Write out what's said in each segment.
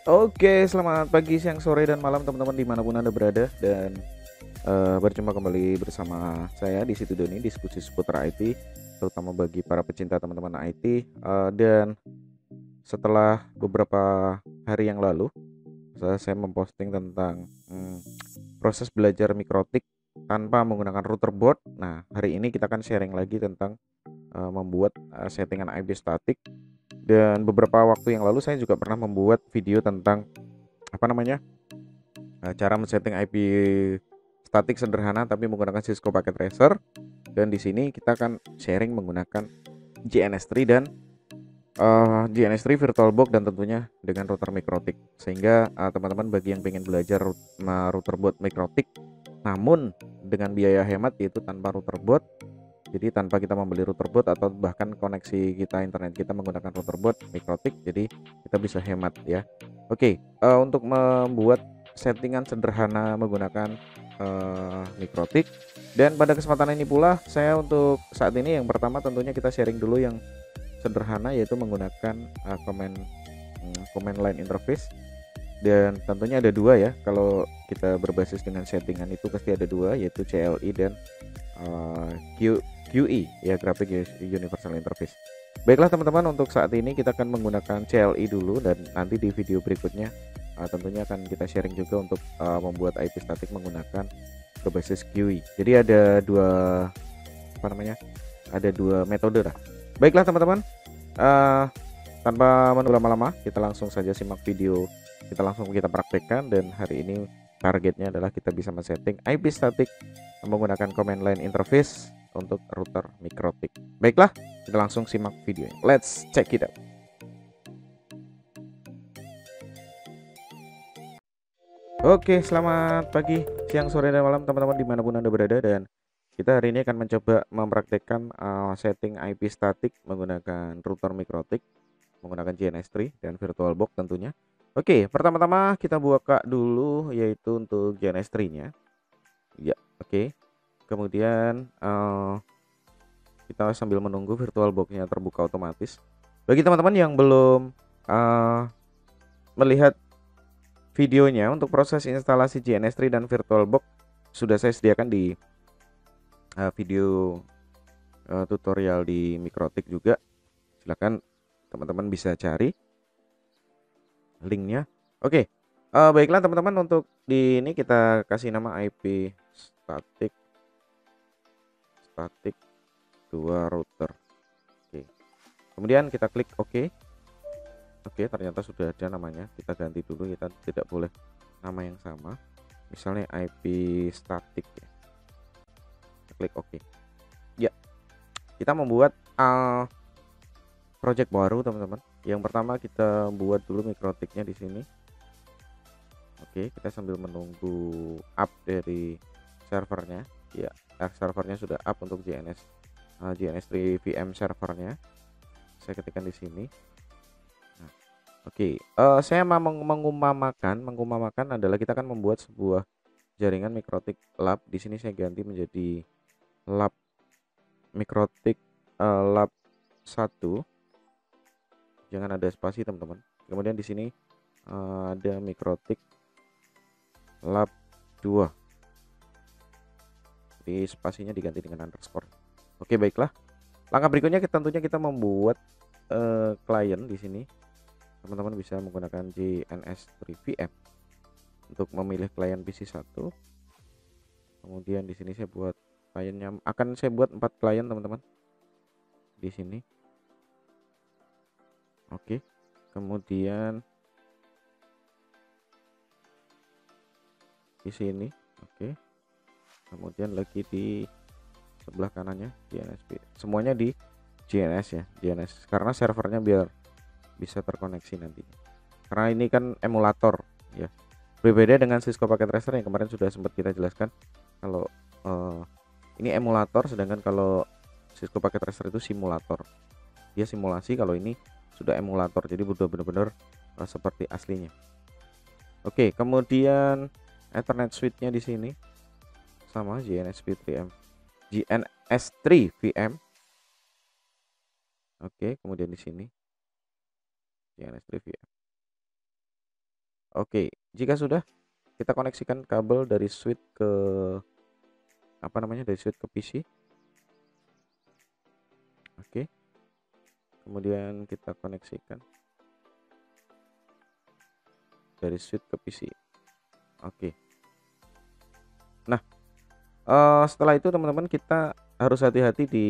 Oke, selamat pagi, siang, sore, dan malam teman-teman dimanapun Anda berada. Dan berjumpa kembali bersama saya di situ Doni, diskusi seputar IT, terutama bagi para pecinta teman-teman IT. Dan setelah beberapa hari yang lalu, saya memposting tentang proses belajar mikrotik tanpa menggunakan router board. Nah, hari ini kita akan sharing lagi tentang membuat settingan IP statik. Dan beberapa waktu yang lalu saya juga pernah membuat video tentang apa namanya cara men-setting IP statik sederhana tapi menggunakan Cisco Packet Tracer. Dan di sini kita akan sharing menggunakan JNS3 dan JNS3 VirtualBox, dan tentunya dengan router mikrotik. Sehingga teman-teman bagi yang pengen belajar router board mikrotik namun dengan biaya hemat, yaitu tanpa router board, jadi tanpa kita membeli router board atau bahkan koneksi kita internet kita menggunakan router board mikrotik, jadi kita bisa hemat ya. Oke, untuk membuat settingan sederhana menggunakan mikrotik, dan pada kesempatan ini pula saya untuk saat ini yang pertama tentunya kita sharing dulu yang sederhana, yaitu menggunakan command line interface. Dan tentunya ada dua ya, kalau kita berbasis dengan settingan itu pasti ada dua, yaitu CLI dan QE ya, Graphic Universal Interface. Baiklah teman-teman, untuk saat ini kita akan menggunakan CLI dulu, dan nanti di video berikutnya tentunya akan kita sharing juga untuk membuat IP statik menggunakan berbasis QE. Jadi ada dua ada dua metode lah. Baiklah teman-teman, tanpa menunggu lama-lama, kita langsung saja simak video, kita praktekkan. Dan hari ini targetnya adalah kita bisa men-setting IP statik menggunakan command line interface untuk router mikrotik. Baiklah, kita langsung simak videonya. Let's check it out. Oke, selamat pagi, siang, sore, dan malam teman-teman dimanapun Anda berada. Dan kita hari ini akan mencoba mempraktekkan setting IP statik menggunakan router mikrotik, menggunakan JNS3 dan VirtualBox tentunya. Oke, pertama-tama kita buka dulu yaitu untuk JNS3-nya. Ya, oke. Kemudian kita sambil menunggu VirtualBox-nya terbuka otomatis. Bagi teman-teman yang belum melihat videonya untuk proses instalasi JNS3 dan VirtualBox, sudah saya sediakan di video tutorial di mikrotik juga. Silahkan teman-teman bisa cari linknya. Oke, baiklah teman-teman, untuk di ini kita kasih nama IP statik 2 router. Oke, kemudian kita klik OK. Oke, ternyata sudah ada namanya. Kita ganti dulu, kita tidak boleh nama yang sama, misalnya IP statik ya. Kita klik OK. Ya, kita membuat project baru teman-teman. Yang pertama kita buat dulu mikrotiknya di sini. Oke, kita sambil menunggu up dari servernya. Ya, servernya sudah up untuk JNS3 VM servernya. Saya ketikkan di sini. Nah, oke, saya mau mengumpamakan adalah kita akan membuat sebuah jaringan mikrotik lab. Di sini saya ganti menjadi lab mikrotik lab 1. Jangan ada spasi teman-teman. Kemudian di sini ada mikrotik lab 2. Jadi spasinya diganti dengan underscore. Oke, baiklah. Langkah berikutnya tentunya kita membuat klien di sini. Teman-teman bisa menggunakan JNS3 VM untuk memilih klien PC 1. Kemudian di sini saya buat kliennya, akan saya buat 4 klien teman-teman di sini. Oke, kemudian di sini. Oke, kemudian lagi di sebelah kanannya JNS, semuanya di JNS ya, JNS, karena servernya biar bisa terkoneksi nantinya, karena ini kan emulator ya, berbeda dengan Cisco Packet Tracer yang kemarin sudah sempat kita jelaskan. Kalau ini emulator, sedangkan kalau Cisco Packet Tracer itu simulator, dia simulasi. Kalau ini sudah emulator, jadi benar-benar seperti aslinya. Oke, kemudian Ethernet switch-nya di sini sama JNS3 VM. Oke, kemudian di sini JNS3 VM. Oke, jika sudah, kita koneksikan kabel dari switch ke dari switch ke PC. Oke. Kemudian kita koneksikan dari switch ke PC. Oke. Nah, setelah itu teman-teman kita harus hati-hati di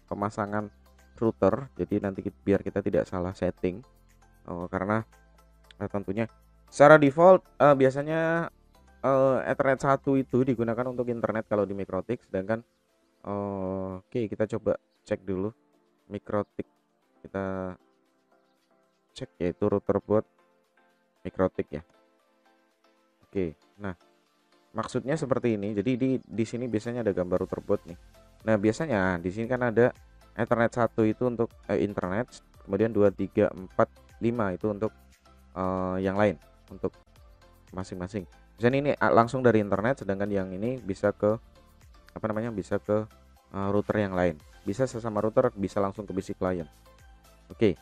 pemasangan router. Jadi nanti biar kita tidak salah setting. Karena tentunya secara default biasanya Ethernet 1 itu digunakan untuk internet kalau di Mikrotik, sedangkan oke, kita coba cek dulu Mikrotik. Kita cek yaitu router buat Mikrotik ya. Oke. Nah, maksudnya seperti ini. Jadi di sini biasanya ada gambar router boot nih. Nah, biasanya di sini kan ada Ethernet 1 itu untuk internet, kemudian 2, 3, 4, 5 itu untuk yang lain, untuk masing-masing. Misalnya ini langsung dari internet, sedangkan yang ini bisa ke bisa ke router yang lain. Bisa sesama router, bisa langsung ke PC client. Oke.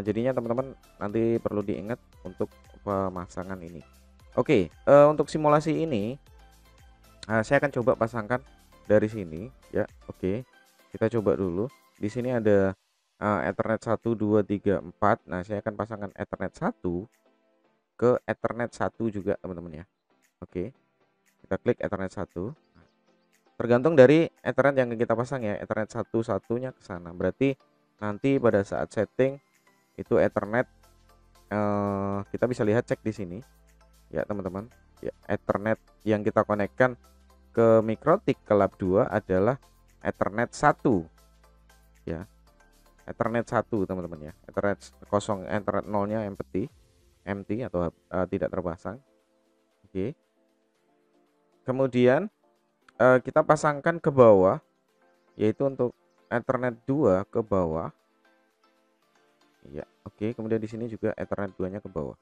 Jadinya teman-teman nanti perlu diingat untuk pemasangan ini. Oke, untuk simulasi ini saya akan coba pasangkan dari sini ya. Oke, kita coba dulu. Di sini ada Ethernet 1, 2, 3, 4. Nah, saya akan pasangkan Ethernet 1 ke Ethernet 1 juga teman-teman ya. Oke, kita klik Ethernet 1. Tergantung dari Ethernet yang kita pasang ya. Ethernet 1 satunya ke sana. Berarti nanti pada saat setting itu Ethernet kita bisa lihat, cek di sini ya teman-teman ya. Ethernet yang kita konekkan ke Mikrotik ke lab 2 adalah Ethernet 1 ya. Ethernet 1 teman-teman ya. Ethernet kosong, Ethernet 0-nya empty atau tidak terpasang. Oke. Kemudian kita pasangkan ke bawah, yaitu untuk Ethernet 2 ke bawah. Ya, oke. Kemudian di sini juga Ethernet 2-nya ke bawah.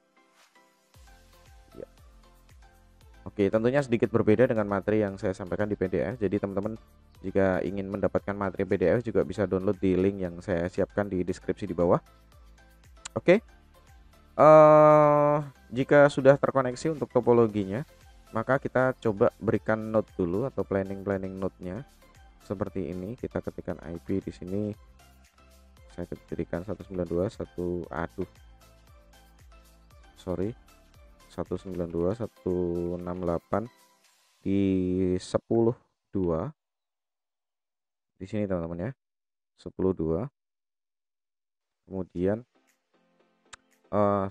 Ya. Oke, tentunya sedikit berbeda dengan materi yang saya sampaikan di PDF. Jadi teman-teman jika ingin mendapatkan materi PDF juga bisa download di link yang saya siapkan di deskripsi di bawah. Oke. Jika sudah terkoneksi untuk topologinya, maka kita coba berikan node dulu atau planning node-nya seperti ini. Kita ketikkan IP di sini. Saya ketikkan 192.168 di 10.2 di sini teman-teman ya, 10.2. Kemudian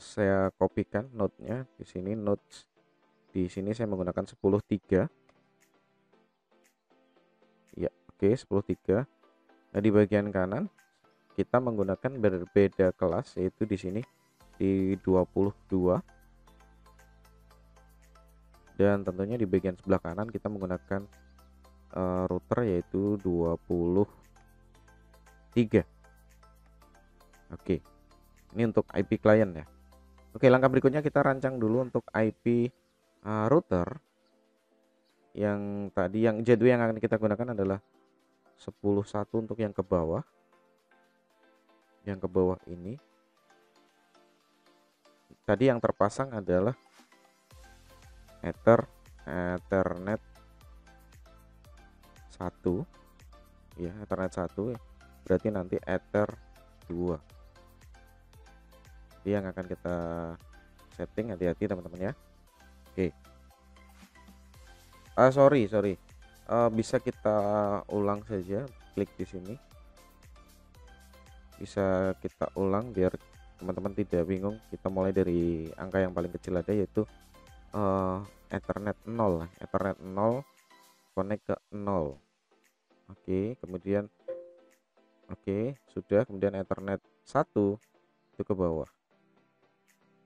saya kopikan node-nya di sini. Nodes di sini saya menggunakan 10.3 ya. Oke, 10.3. Nah, di bagian kanan kita menggunakan berbeda kelas, yaitu di sini di 22, dan tentunya di bagian sebelah kanan kita menggunakan router yaitu 23. Oke, ini untuk IP client ya. Oke, langkah berikutnya kita rancang dulu untuk IP router yang tadi, yang J2 yang akan kita gunakan adalah 10.1 untuk yang ke bawah. Yang ke bawah ini tadi yang terpasang adalah Ethernet 1 ya, Ethernet 1 berarti nanti Ether 2 yang akan kita setting. Hati-hati teman-teman ya. Oke. Sorry bisa kita ulang saja, klik di sini, bisa kita ulang biar teman-teman tidak bingung. Kita mulai dari angka yang paling kecil ada, yaitu Ethernet 0. Ethernet 0 connect ke 0. Oke, kemudian sudah. Kemudian Ethernet 1 itu ke bawah,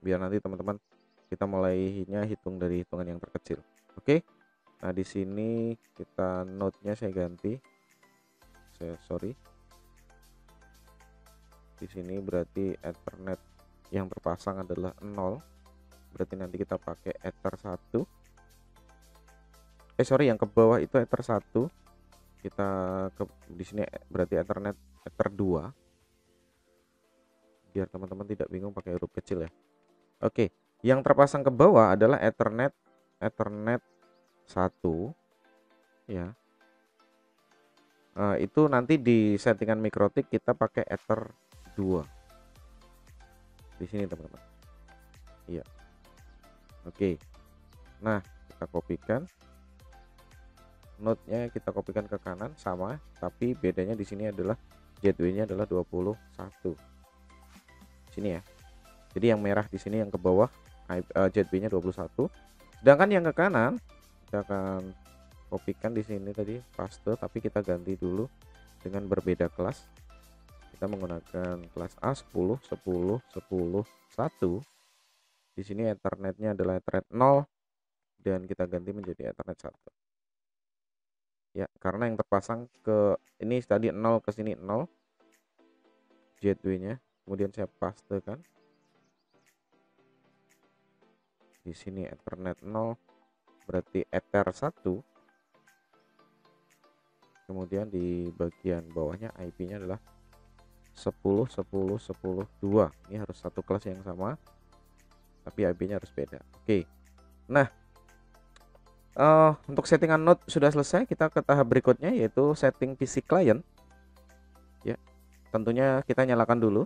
biar nanti teman-teman kita mulainya hitung dari hitungan yang terkecil. Oke. Nah, di sini kita node-nya saya ganti. Di sini berarti Ethernet yang terpasang adalah 0. Berarti nanti kita pakai Ether 1. Yang ke bawah itu Ether 1. Kita di sini berarti Ethernet Ether 2. Biar teman-teman tidak bingung pakai huruf kecil ya. Oke. Yang terpasang ke bawah adalah Ethernet 1 ya. Itu nanti di settingan mikrotik kita pakai Ether 2 di sini teman-teman. Iya. Oke. Nah, kita kopikan node-nya, kita kopikan ke kanan sama, tapi bedanya di sini adalah gateway-nya adalah 21. Sini ya. Jadi yang merah di sini yang ke bawah gateway-nya 21. Sedangkan yang ke kanan kita akan kopikan di sini tadi paste, tapi kita ganti dulu dengan berbeda kelas. Kita menggunakan kelas A10 10 10 1. Di sini Ethernetnya adalah Ethernet 0 dan kita ganti menjadi Ethernet 1. Ya, karena yang terpasang ke ini tadi 0 ke sini 0 gateway-nya, kemudian saya pastekan di sini Ethernet 0 berarti Ether 1, kemudian di bagian bawahnya IP-nya adalah 10 10 10 2. Ini harus satu kelas yang sama tapi IP-nya harus beda. Oke. Nah, untuk settingan node sudah selesai, kita ke tahap berikutnya yaitu setting PC client. Ya, tentunya kita nyalakan dulu.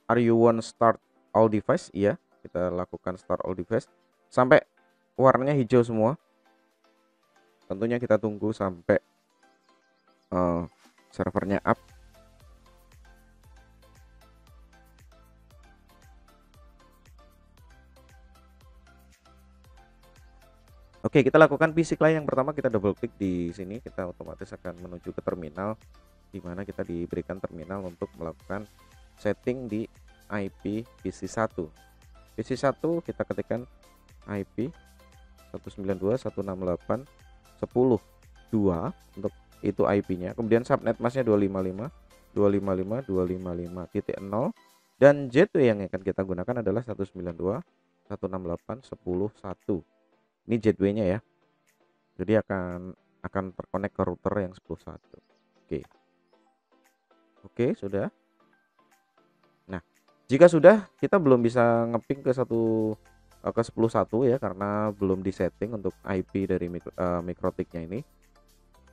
Are you want start all device? Iya, kita lakukan start all device sampai warnanya hijau semua. Tentunya kita tunggu sampai servernya up. Oke, kita lakukan PC client yang pertama, kita double klik di sini, kita otomatis akan menuju ke terminal di mana kita diberikan terminal untuk melakukan setting di IP PC1. PC1 kita ketikkan IP 192.168.10.2 untuk itu IP-nya. Kemudian subnet masknya 255.255.255.0 dan gateway yang akan kita gunakan adalah 192.168.10.1. Ini gateway-nya ya. Jadi akan terkonek ke router yang 10.1. Oke, sudah. Nah, jika sudah, kita belum bisa ngeping ke 10.1 ya karena belum disetting untuk IP dari mikrotiknya ini.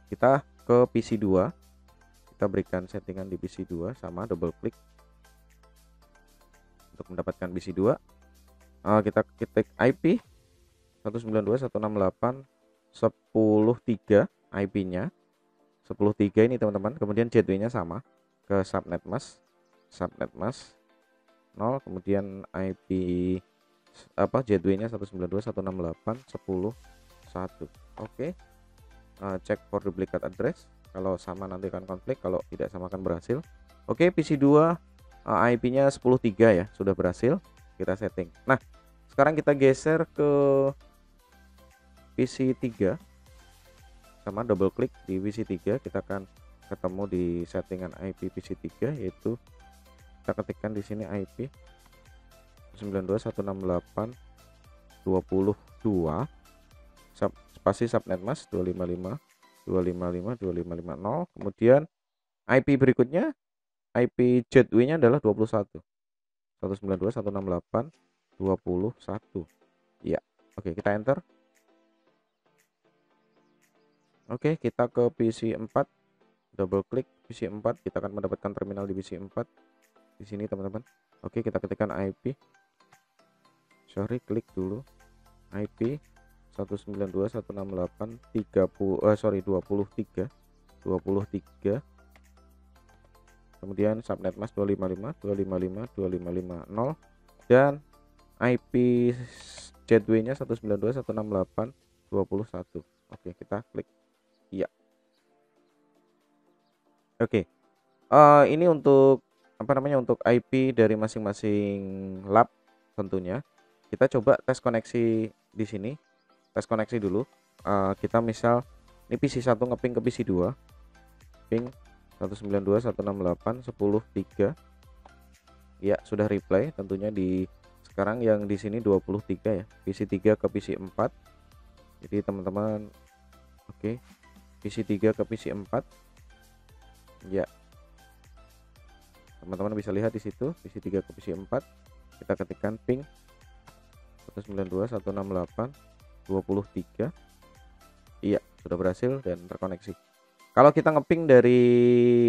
Kita ke PC2. Kita berikan settingan di PC2 sama double klik untuk mendapatkan PC2. Kita ketik IP 192.168.10.3 IP-nya 10.3 ini teman-teman. Kemudian gateway-nya sama ke subnet mask 0, kemudian IP gateway-nya 192.168.10.1. Oke. Cek for duplicate address, kalau sama nanti akan konflik, kalau tidak sama akan berhasil. Oke, PC2 IP-nya 10.3 ya, sudah berhasil kita setting. Nah, sekarang kita geser ke PC3 sama double klik di PC3, kita akan ketemu di settingan IP PC3 yaitu kita ketikkan di sini IP 192.168.20.2 spasi subnet mask 255.255.255.0. Kemudian IP berikutnya IP gateway-nya adalah 21 192.168.20.1 ya. Oke, kita enter. Oke, kita ke PC4, double klik PC4, kita akan mendapatkan terminal di PC4 di sini teman-teman. Oke, kita ketikkan IP, klik dulu IP 192.168.23, kemudian subnet mask 255.255.255.0 dan IP gateway-nya 192.168.20.1. Oke, kita klik iya. Oke. Ini untuk untuk IP dari masing-masing lab tentunya. Kita coba tes koneksi di sini. Tes koneksi dulu. Kita misal ini PC1 ngeping ke PC2. Ping 192.168.10.3. Ya, sudah replay tentunya di sekarang yang di sini 23 ya. PC3 ke PC4. Jadi teman-teman oke. PC3 ke PC4. Ya. teman-teman bisa lihat di situ PC 3 ke PC 4. Kita ketikkan ping 192.168.23. Iya, sudah berhasil dan terkoneksi. Kalau kita ngeping dari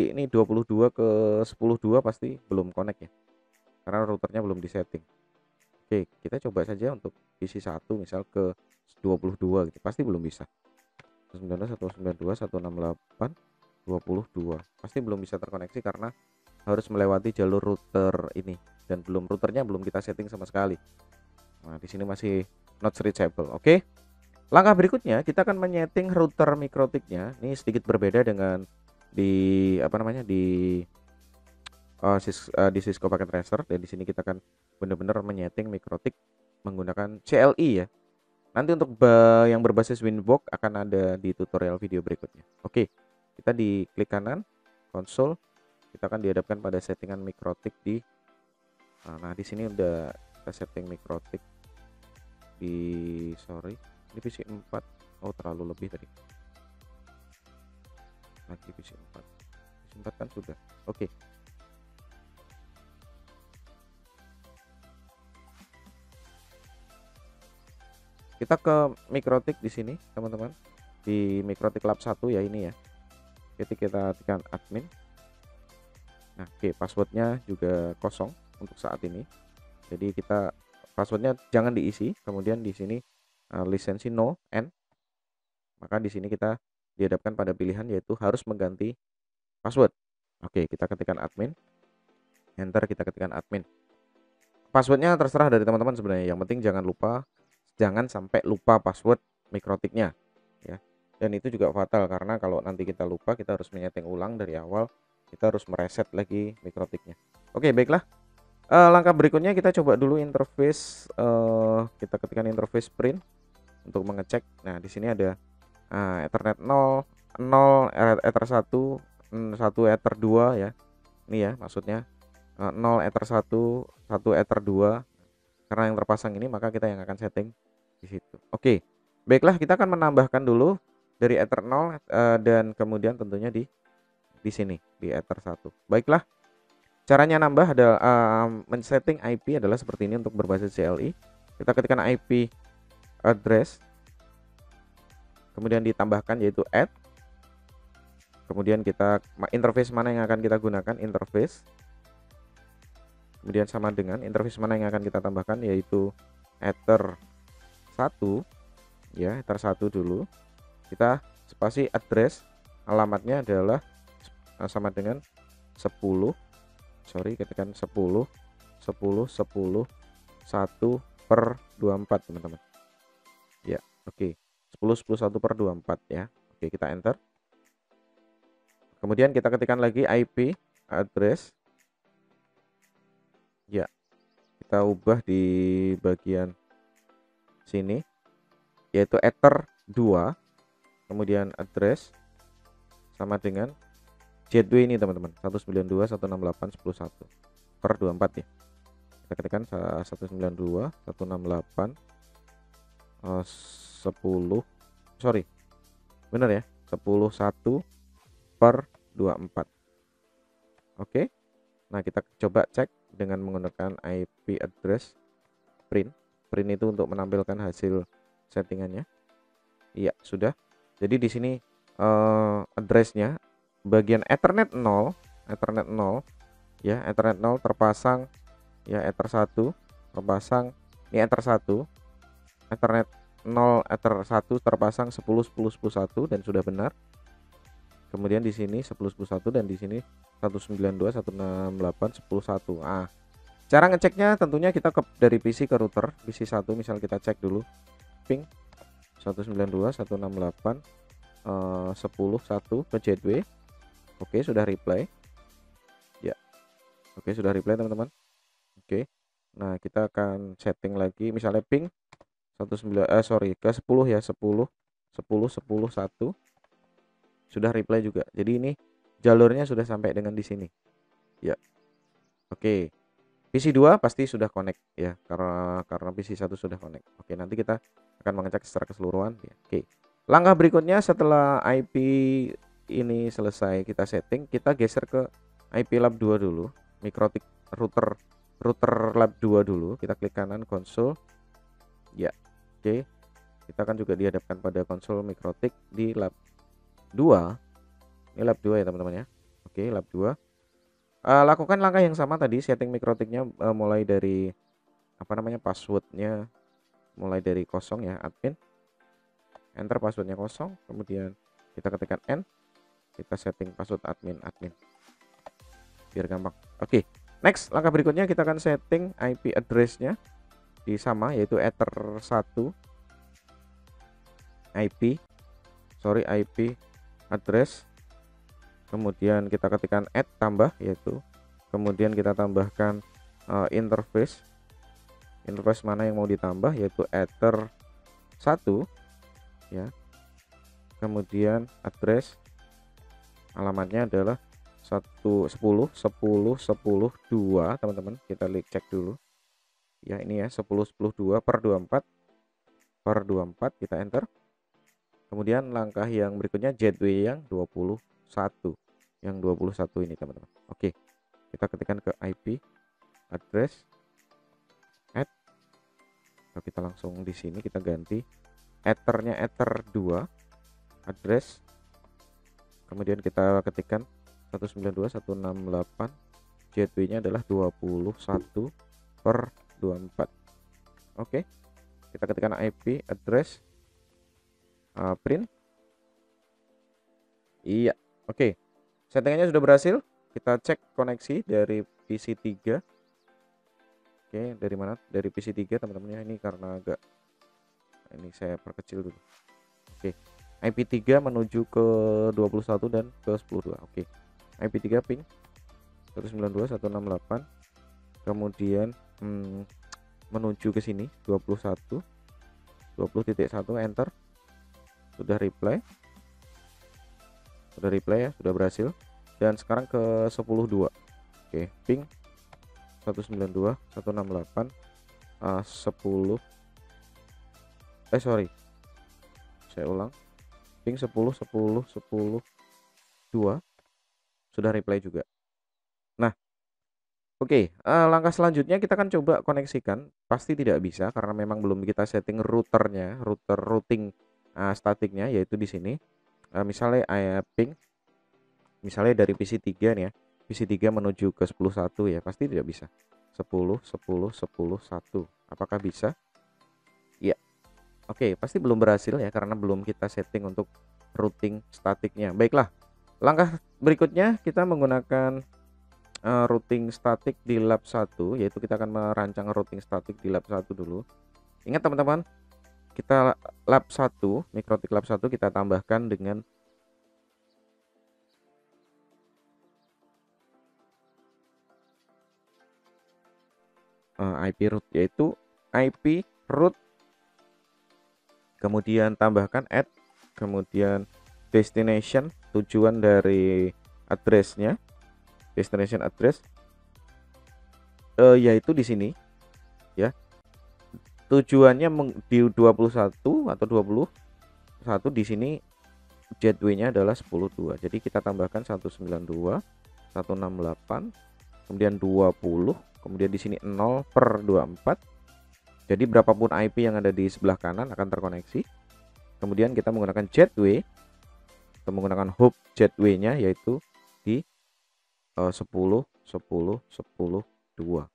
ini 22 ke 10.2 pasti belum connect ya, karena routernya belum disetting. Oke, kita coba saja untuk PC 1 misal ke 22 gitu, pasti belum bisa. 192.168.22 pasti belum bisa terkoneksi karena harus melewati jalur router ini, dan routernya belum kita setting sama sekali. Nah, di sini masih not reachable. Oke. Langkah berikutnya kita akan menyeting router mikrotiknya. Ini sedikit berbeda dengan di di Cisco Packet Tracer, dan di sini kita akan benar-benar menyeting mikrotik menggunakan CLI ya. Nanti untuk yang berbasis Winbox akan ada di tutorial video berikutnya. Oke, kita di klik kanan konsol, kita akan dihadapkan pada settingan mikrotik di nah di sini udah kita setting mikrotik di ini PC 4. Oh, terlalu lebih tadi. Lagi PC 4. PC 4 kan sudah. Oke. Kita ke mikrotik di sini, teman-teman. Di mikrotik lab 1 ya ini ya. Kita tekan admin. Nah, oke, passwordnya juga kosong untuk saat ini. Jadi kita passwordnya jangan diisi. Kemudian di sini lisensi no and, maka di sini kita dihadapkan pada pilihan yaitu harus mengganti password. Oke, kita ketikkan admin, enter, kita ketikkan admin. Passwordnya terserah dari teman-teman sebenarnya, yang penting jangan sampai lupa password mikrotiknya ya. Dan itu juga fatal karena kalau nanti kita lupa, kita harus menyeting ulang dari awal, kita harus mereset lagi mikrotiknya. Oke, baiklah. Langkah berikutnya kita coba dulu interface, kita ketikkan interface print untuk mengecek. Nah, di sini ada Ethernet 0, Ether 1, 1 Ether 2 ya. Ini ya maksudnya 0 Ether 1, 1 Ether 2. Karena yang terpasang ini, maka kita yang akan setting di situ. Oke. Baiklah, kita akan menambahkan dulu dari Ether 0 dan kemudian tentunya di sini di Ether 1. Baiklah. Caranya nambah adalah men-setting IP adalah seperti ini untuk berbasis CLI. Kita ketikkan IP address, kemudian ditambahkan yaitu add, kemudian kita interface mana yang akan kita gunakan, interface, kemudian sama dengan interface mana yang akan kita tambahkan yaitu Ether 1 ya, Ether 1 dulu. Kita spasi address, alamatnya adalah sama dengan 10, ketikkan 10 1/24 teman-teman ya. Oke, 10/1/24 ya. Oke, kita enter. Kemudian kita ketikkan lagi IP address ya, kita ubah di bagian sini yaitu Ether 2, kemudian address sama dengan gateway ini teman-teman, 192.168.10.1/24 ya. Kita ketikkan 192.168 benar ya, 10/1/24. Oke. Nah, kita coba cek dengan menggunakan IP address print itu untuk menampilkan hasil settingannya. Iya, sudah. Jadi di sini addressnya bagian Ethernet 0 ya, Ethernet 0 terpasang ya, Ether 1 terpasang, ini Ether 1, Ethernet 0 Ether 1 terpasang 10/10/11 dan sudah benar. Kemudian di sini 10/11 dan di sini 192.168.10.1. Cara ngeceknya tentunya kita dari PC ke router, PC 1 misal kita cek dulu ping 192.168.10.1 ke gateway. Oke, sudah reply. Ya. Oke, sudah reply teman-teman. Oke. Nah, kita akan setting lagi misalnya ping ke 10 ya, 10/10/10/1. Sudah reply juga. Jadi ini jalurnya sudah sampai dengan di sini. Ya. Oke. PC 2 pasti sudah connect ya, karena PC 1 sudah connect. Oke, nanti kita akan mengecek secara keseluruhan ya. Oke. Langkah berikutnya setelah IP ini selesai kita setting, kita geser ke IP lab 2 dulu. Mikrotik router lab 2 dulu. Kita klik kanan konsol. Ya, oke. Kita akan juga dihadapkan pada konsol Mikrotik di lab 2. Ini lab 2 ya teman-teman ya. Oke, lab 2. Lakukan langkah yang sama tadi, setting Mikrotiknya mulai dari passwordnya mulai dari kosong ya, admin. Enter passwordnya kosong, kemudian kita ketikkan N, kita setting password admin biar gampang. Oke, next langkah berikutnya kita akan setting IP address-nya di sama, yaitu ether 1 IP address, kemudian kita ketikkan add tambah, yaitu kemudian kita tambahkan interface mana yang mau ditambah, yaitu ether 1 ya, kemudian address alamatnya adalah 10.10.10.2 teman-teman. Kita cek dulu ya, ini ya 10.10.2/24 kita enter. Kemudian langkah yang berikutnya gateway yang 21 ini teman-teman. Oke, kita ketikkan ke IP address add, kita langsung di sini kita ganti ethernya ether 2 address, kemudian kita ketikkan 192.168, gateway-nya adalah 21/24. Oke, kita ketikkan IP address print. Iya, oke. Settingannya sudah berhasil. Kita cek koneksi dari PC 3. Oke, dari mana? Dari PC 3 teman-teman ya. Ini karena agak, ini saya perkecil dulu. Oke, IP 3 menuju ke 21 dan ke 10.2. Oke, IP 3 ping 192.168, kemudian menuju ke sini 20.1 enter. Sudah reply ya, sudah berhasil. Dan sekarang ke 10.2. Oke, ping 192.168 saya ulang, ping 10.10.10.2 sudah reply juga. Nah, oke, langkah selanjutnya kita akan coba koneksikan. Pasti tidak bisa karena memang belum kita setting routernya, routing statiknya, yaitu di sini. Misalnya ping, misalnya dari PC 3 nih ya, PC 3 menuju ke 10.1 ya, pasti tidak bisa. 10.10.10.1 apakah bisa? Ya, oke, pasti belum berhasil ya karena belum kita setting untuk routing statiknya. Baiklah, langkah berikutnya kita menggunakan routing statik di lab 1, yaitu kita akan merancang routing statik di lab 1 dulu. Ingat teman-teman, kita lab 1, Mikrotik lab 1 kita tambahkan dengan IP root, yaitu IP root, kemudian tambahkan add, kemudian destination, tujuan dari addressnya, destination address yaitu di sini ya, tujuannya di 21 atau 21, di sini gateway-nya adalah 10.2. Jadi kita tambahkan 192.168, kemudian 20, kemudian di sini 0/24. Jadi berapapun IP yang ada di sebelah kanan akan terkoneksi. Kemudian kita menggunakan gateway atau menggunakan hub gateway-nya, yaitu di 10.10.10.2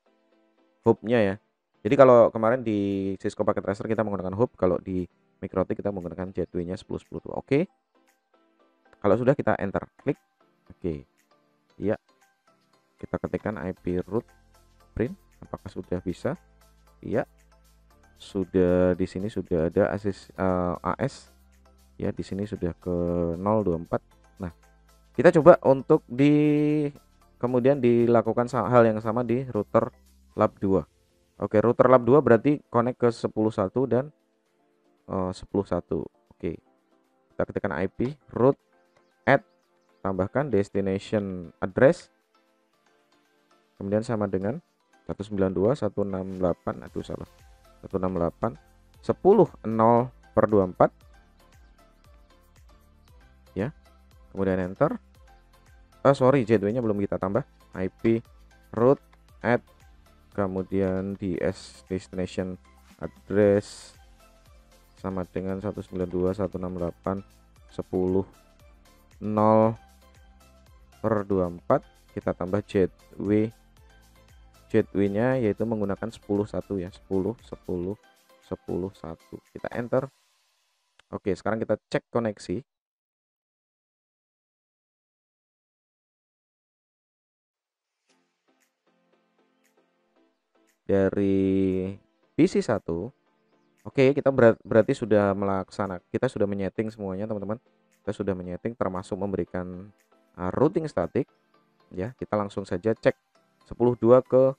hubnya ya. Jadi kalau kemarin di Cisco Packet Tracer kita menggunakan hub, kalau di Mikrotik kita menggunakan gateway-nya 10.10.2. Oke. Kalau sudah kita enter, klik. Oke. Ya. Kita ketikkan IP root print, apakah sudah bisa? Iya. Sudah, di sini sudah ada AS. Ya, di sini sudah ke 024. Nah, kita coba untuk kemudian dilakukan hal yang sama di router lab 2. Oke, router lab 2 berarti connect ke 10.1 dan 10.1. Oke. Kita ketikkan IP root add, tambahkan destination address, kemudian sama dengan 192.168, 168 10.0/24 ya. Kemudian enter. Gateway-nya belum kita tambah. IP root add, kemudian di destination address sama dengan 192.168.10.0/24, kita tambah gateway-nya yaitu menggunakan 10.1 ya, 10.10.10.1, kita enter. Oke, sekarang kita cek koneksi. Dari PC 1, oke, kita berarti sudah kita sudah menyeting semuanya teman-teman. Kita sudah menyeting termasuk memberikan routing statik ya. Kita langsung saja cek 10.2 ke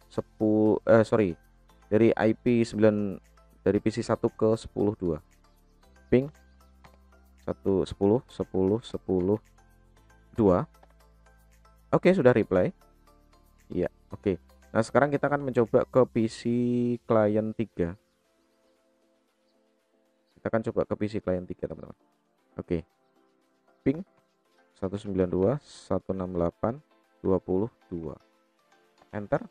10 dari IP 9 dari PC 1 ke 10.2 ping 110.10.10.2. Oke, sudah reply ya. Oke, nah sekarang kita akan mencoba ke PC client 3. Kita akan coba ke PC client 3 teman-teman. Oke, ping 192.168.20.2, enter.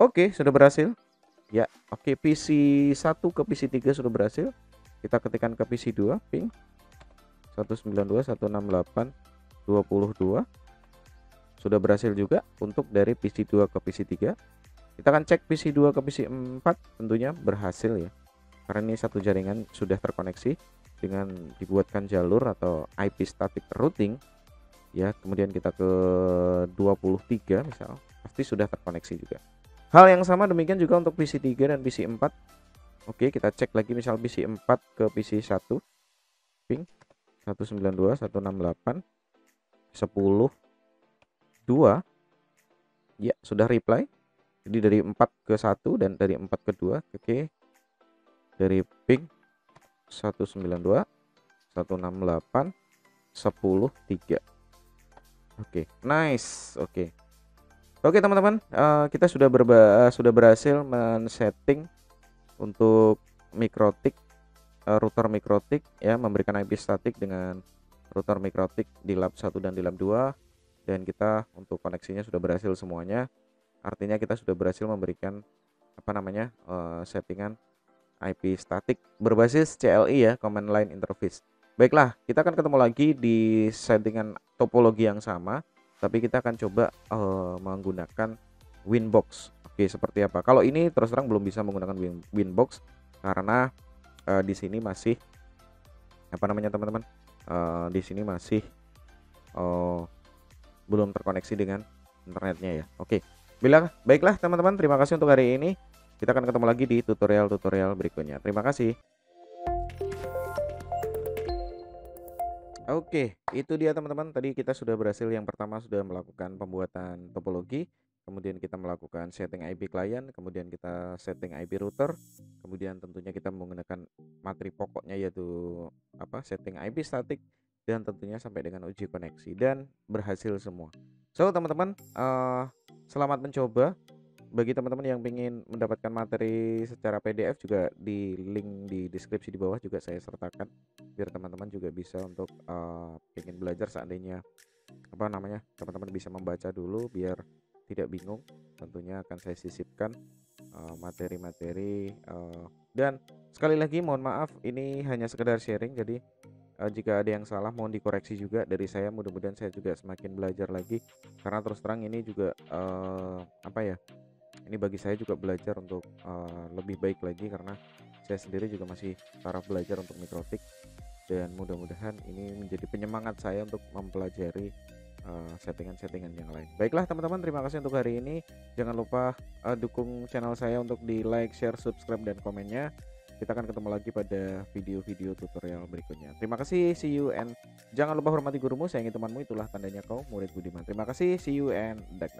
Oke, sudah berhasil ya. Oke, PC 1 ke PC 3 sudah berhasil. Kita ketikkan ke PC 2 ping 192.168.20.2, sudah berhasil juga untuk dari PC 2 ke PC 3. Kita akan cek PC 2 ke PC 4, tentunya berhasil ya, karena ini satu jaringan sudah terkoneksi dengan dibuatkan jalur atau IP static routing ya. Kemudian kita ke 23 misal, pasti sudah terkoneksi juga. Hal yang sama demikian juga untuk PC 3 dan PC 4. Oke, kita cek lagi misal PC 4 ke PC 1 ping 192.168.10.2 ya, sudah reply. Jadi dari 4 ke 1 dan dari 4 ke 2. Oke, dari ping 192.168.10.3. Oke, nice. Oke teman-teman, kita sudah berhasil men-setting untuk mikrotik, router mikrotik ya, memberikan IP statik dengan router mikrotik di lab 1 dan di lab 2, dan kita untuk koneksinya sudah berhasil semuanya. Artinya kita sudah berhasil memberikan settingan IP statik berbasis CLI ya, command line interface. Baiklah, kita akan ketemu lagi di settingan topologi yang sama, tapi kita akan coba menggunakan Winbox. Oke, seperti apa? Kalau ini terus terang belum bisa menggunakan Winbox karena di sini masih teman-teman, di sini masih belum terkoneksi dengan internetnya ya. Oke, baiklah teman-teman, terima kasih untuk hari ini. Kita akan ketemu lagi di tutorial-tutorial berikutnya. Terima kasih. Oke, itu dia teman-teman. Tadi kita sudah berhasil, yang pertama sudah melakukan pembuatan topologi, kemudian kita melakukan setting IP client, kemudian kita setting IP router, kemudian tentunya kita menggunakan materi pokoknya yaitu setting IP static, dan tentunya sampai dengan uji koneksi, dan berhasil semua. So teman-teman, selamat mencoba. Bagi teman-teman yang ingin mendapatkan materi secara PDF, juga di link di deskripsi di bawah juga saya sertakan, biar teman-teman juga bisa untuk ingin belajar, seandainya teman-teman bisa membaca dulu biar tidak bingung. Tentunya akan saya sisipkan materi-materi, dan sekali lagi mohon maaf, ini hanya sekedar sharing, jadi jika ada yang salah mohon dikoreksi juga dari saya. Mudah-mudahan saya juga semakin belajar lagi, karena terus terang ini juga ini bagi saya juga belajar untuk lebih baik lagi, karena saya sendiri juga masih taraf belajar untuk mikrotik, dan mudah-mudahan ini menjadi penyemangat saya untuk mempelajari settingan-settingan yang lain. Baiklah teman-teman, terima kasih untuk hari ini. Jangan lupa dukung channel saya untuk di like, share, subscribe, dan komennya. Kita akan ketemu lagi pada video-video tutorial berikutnya. Terima kasih, see you, and jangan lupa hormati gurumu, sayangi temanmu, itulah tandanya kau murid budiman. Terima kasih, see you, and dak.